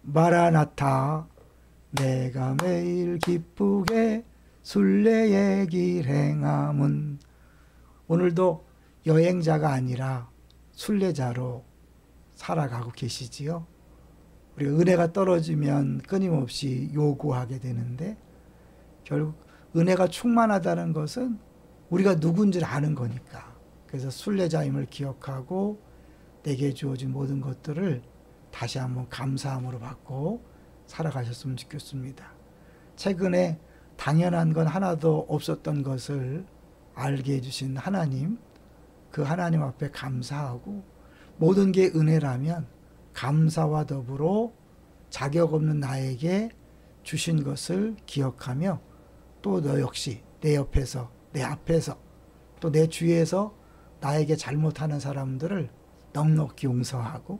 마라나타 내가 매일 기쁘게 순례의 길 행함은. 오늘도 여행자가 아니라 순례자로 살아가고 계시지요. 우리가 은혜가 떨어지면 끊임없이 요구하게 되는데 결국 은혜가 충만하다는 것은 우리가 누군지를 아는 거니까. 그래서 순례자임을 기억하고 내게 주어진 모든 것들을 다시 한번 감사함으로 받고 살아가셨으면 좋겠습니다. 최근에 당연한 건 하나도 없었던 것을 알게 해주신 하나님, 그 하나님 앞에 감사하고 모든 게 은혜라면 감사와 더불어 자격 없는 나에게 주신 것을 기억하며 또 너 역시 내 옆에서, 내 앞에서, 또 내 주위에서 나에게 잘못하는 사람들을 넉넉히 용서하고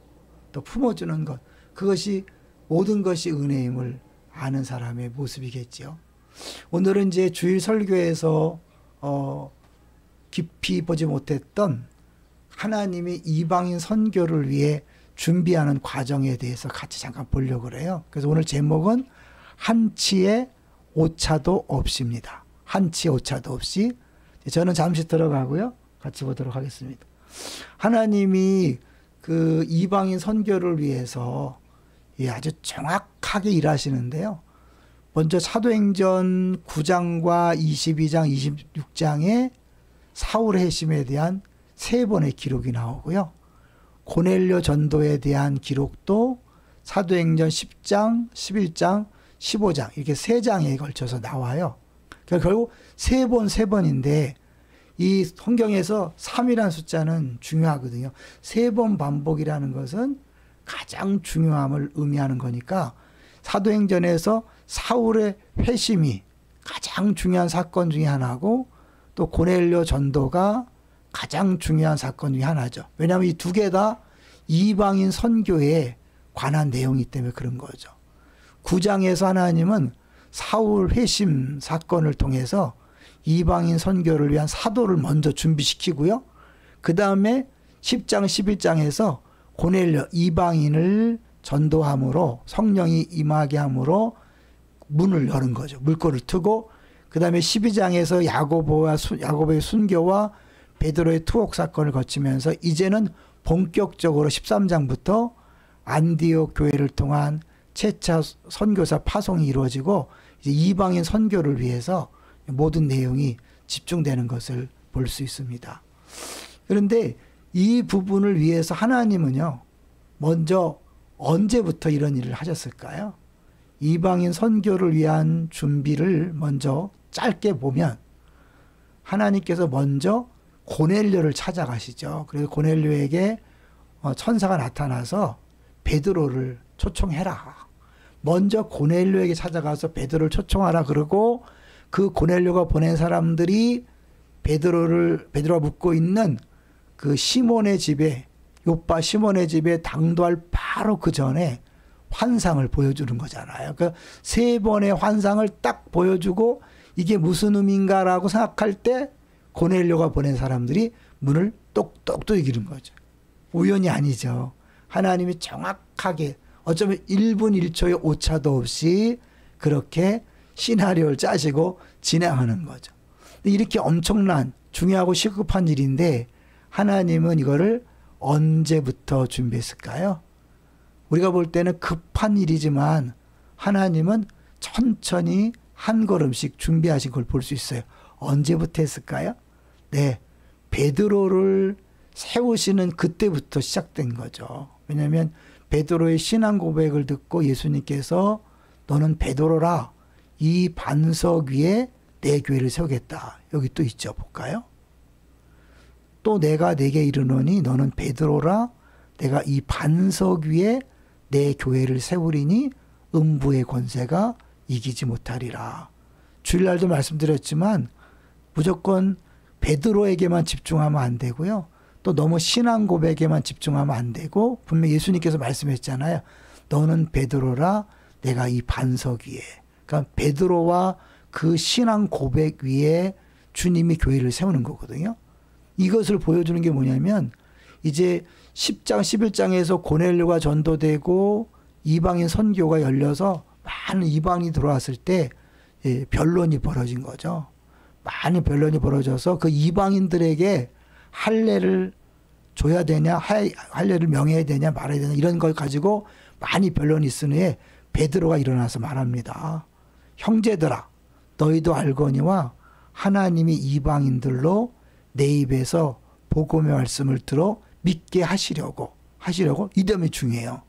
또 품어주는 것, 그것이 모든 것이 은혜임을 아는 사람의 모습이겠지요. 오늘은 이제 주일 설교에서 깊이 보지 못했던 하나님이 이방인 선교를 위해 준비하는 과정에 대해서 같이 잠깐 보려고 그래요. 그래서 오늘 제목은 한치의 오차도 없이입니다. 한치의 오차도 없이. 저는 잠시 들어가고요. 같이 보도록 하겠습니다. 하나님이 그 이방인 선교를 위해서 아주 정확하게 일하시는데요. 먼저 사도행전 9장과 22장, 26장에 사울의 회심에 대한 3번의 기록이 나오고요. 고넬료 전도에 대한 기록도 사도행전 10장, 11장, 15장 이렇게 3장에 걸쳐서 나와요. 결국 3번인데 이 성경에서 3이라는 숫자는 중요하거든요. 3번 반복이라는 것은 가장 중요함을 의미하는 거니까 사도행전에서 사울의 회심이 가장 중요한 사건 중에 하나고 또 고넬료 전도가 가장 중요한 사건 중에 하나죠. 왜냐하면 이 두 개 다 이방인 선교에 관한 내용이기 때문에 그런 거죠. 9장에서 하나님은 사울 회심 사건을 통해서 이방인 선교를 위한 사도를 먼저 준비시키고요. 그 다음에 10장, 11장에서 고넬료 이방인을 전도함으로 성령이 임하게 함으로 문을 여는 거죠. 물꼬를 트고 그 다음에 12장에서 야고보의 순교와 베드로의 투옥 사건을 거치면서 이제는 본격적으로 13장부터 안디옥 교회를 통한 채차 선교사 파송이 이루어지고 이제 이방인 선교를 위해서 모든 내용이 집중되는 것을 볼 수 있습니다. 그런데 이 부분을 위해서 하나님은요, 먼저 언제부터 이런 일을 하셨을까요? 이방인 선교를 위한 준비를 먼저 짧게 보면 하나님께서 먼저 고넬료를 찾아가시죠. 그래서 고넬료에게 천사가 나타나서 베드로를 초청해라. 먼저 고넬료에게 찾아가서 베드로를 초청하라 그러고 그 고넬료가 보낸 사람들이 베드로가 묵고 있는 그 시몬의 집에 요빠 시몬의 집에 당도할 바로 그 전에 환상을 보여주는 거잖아요. 그 3번의 환상을 딱 보여주고 이게 무슨 의미인가라고 생각할 때 고넬료가 보낸 사람들이 문을 똑똑 두드리는 거죠. 우연이 아니죠. 하나님이 정확하게 어쩌면 1분 1초의 오차도 없이 그렇게 시나리오를 짜시고 진행하는 거죠. 이렇게 엄청난 중요하고 시급한 일인데 하나님은 이거를 언제부터 준비했을까요? 우리가 볼 때는 급한 일이지만 하나님은 천천히 한 걸음씩 준비하신 걸 볼 수 있어요. 언제부터 했을까요? 네, 베드로를 세우시는 그때부터 시작된 거죠. 왜냐하면 베드로의 신앙 고백을 듣고 예수님께서 너는 베드로라, 이 반석 위에 내 교회를 세우겠다. 여기 또 있죠. 볼까요? 또 내가 내게 이르노니 너는 베드로라, 내가 이 반석 위에 내 교회를 세우리니 음부의 권세가 이기지 못하리라. 주일날도 말씀드렸지만 무조건 베드로에게만 집중하면 안 되고요. 또 너무 신앙 고백에만 집중하면 안 되고 분명히 예수님께서 말씀했잖아요. 너는 베드로라, 내가 이 반석 위에. 그러니까 베드로와 그 신앙 고백 위에 주님이 교회를 세우는 거거든요. 이것을 보여주는 게 뭐냐면 이제 10장 11장에서 고넬료가 전도되고 이방인 선교가 열려서 많은 이방인이 들어왔을 때 변론이 벌어진 거죠. 많은 변론이 벌어져서 그 이방인들에게 할례를 줘야 되냐, 할례를 명해야 되냐, 말아야 되냐 이런 걸 가지고 많이 변론이 있으니 베드로가 일어나서 말합니다. 형제들아, 너희도 알거니와 하나님이 이방인들로 내 입에서 복음의 말씀을 들어 믿게 하시려고 이 점이 중요해요.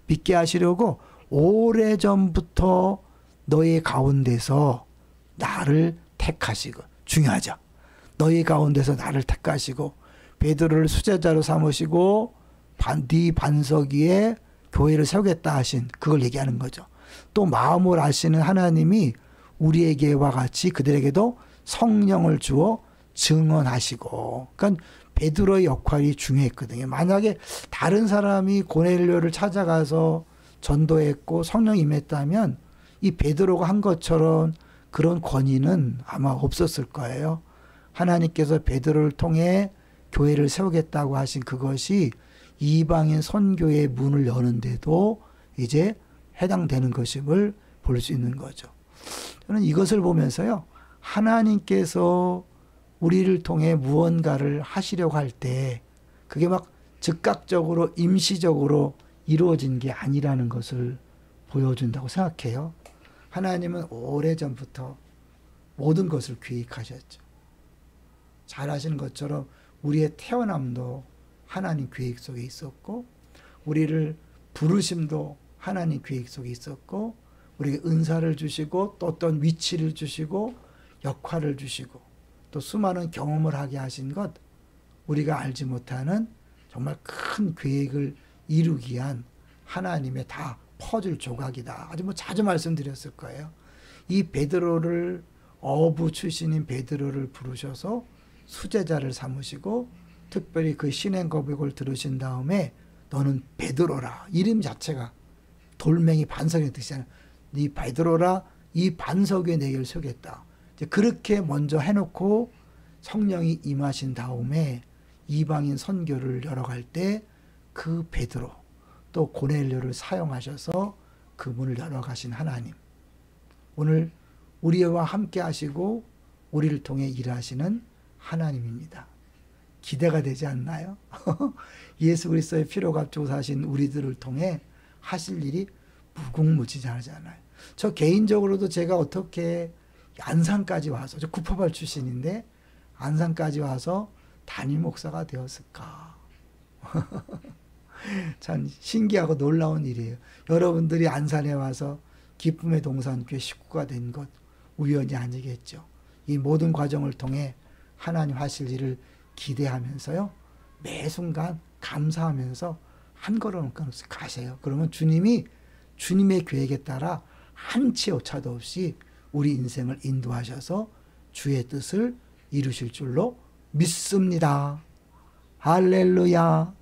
믿게 하시려고 오래전부터 너희 가운데서 나를 택하시고, 중요하죠. 너희 가운데서 나를 택하시고 베드로를 수제자로 삼으시고 네 반석 위에 교회를 세우겠다 하신, 그걸 얘기하는 거죠. 또 마음을 아시는 하나님이 우리에게와 같이 그들에게도 성령을 주어 증언하시고. 그러니까 베드로의 역할이 중요했거든요. 만약에 다른 사람이 고넬료를 찾아가서 전도했고 성령이 임했다면 이 베드로가 한 것처럼 그런 권위는 아마 없었을 거예요. 하나님께서 베드로를 통해 교회를 세우겠다고 하신 그것이 이방인 선교의 문을 여는데도 이제 해당되는 것임을 볼 수 있는 거죠. 저는 이것을 보면서요, 하나님께서 우리를 통해 무언가를 하시려고 할 때 그게 막 즉각적으로 임시적으로 이루어진 게 아니라는 것을 보여준다고 생각해요. 하나님은 오래전부터 모든 것을 계획하셨죠. 잘 아시는 것처럼 우리의 태어남도 하나님 계획 속에 있었고, 우리를 부르심도 하나님 계획 속에 있었고, 우리에게 은사를 주시고 또 어떤 위치를 주시고 역할을 주시고 또 수많은 경험을 하게 하신 것, 우리가 알지 못하는 정말 큰 계획을 이루기 위한 하나님의 다 퍼즐 조각이다. 아주 자주 말씀드렸을 거예요. 이 베드로를, 어부 출신인 베드로를 부르셔서 수제자를 삼으시고 특별히 그 신행 고백을 들으신 다음에 너는 베드로라, 이름 자체가 돌멩이 반석의 뜻이잖아요. 네 베드로라, 이 반석 위에 내게 서겠다. 그렇게 먼저 해놓고 성령이 임하신 다음에 이방인 선교를 열어갈 때 그 베드로 또 고넬료를 사용하셔서 그 문을 열어가신 하나님, 오늘 우리와 함께 하시고 우리를 통해 일하시는 하나님입니다. 기대가 되지 않나요? 예수 그리스도의 피로 값주고 사신 우리들을 통해 하실 일이 무궁무진하잖아요. 저 개인적으로도 제가 어떻게 안산까지 와서, 저 구파발 출신인데 안산까지 와서 담임 목사가 되었을까? 참 신기하고 놀라운 일이에요. 여러분들이 안산에 와서 기쁨의 동산교회 식구가 된 것 우연이 아니겠죠. 이 모든 과정을 통해 하나님 하실 일을 기대하면서요, 매 순간 감사하면서 한 걸음 가세요. 그러면 주님이 주님의 계획에 따라 한치 오차도 없이 우리 인생을 인도하셔서 주의 뜻을 이루실 줄로 믿습니다. 할렐루야.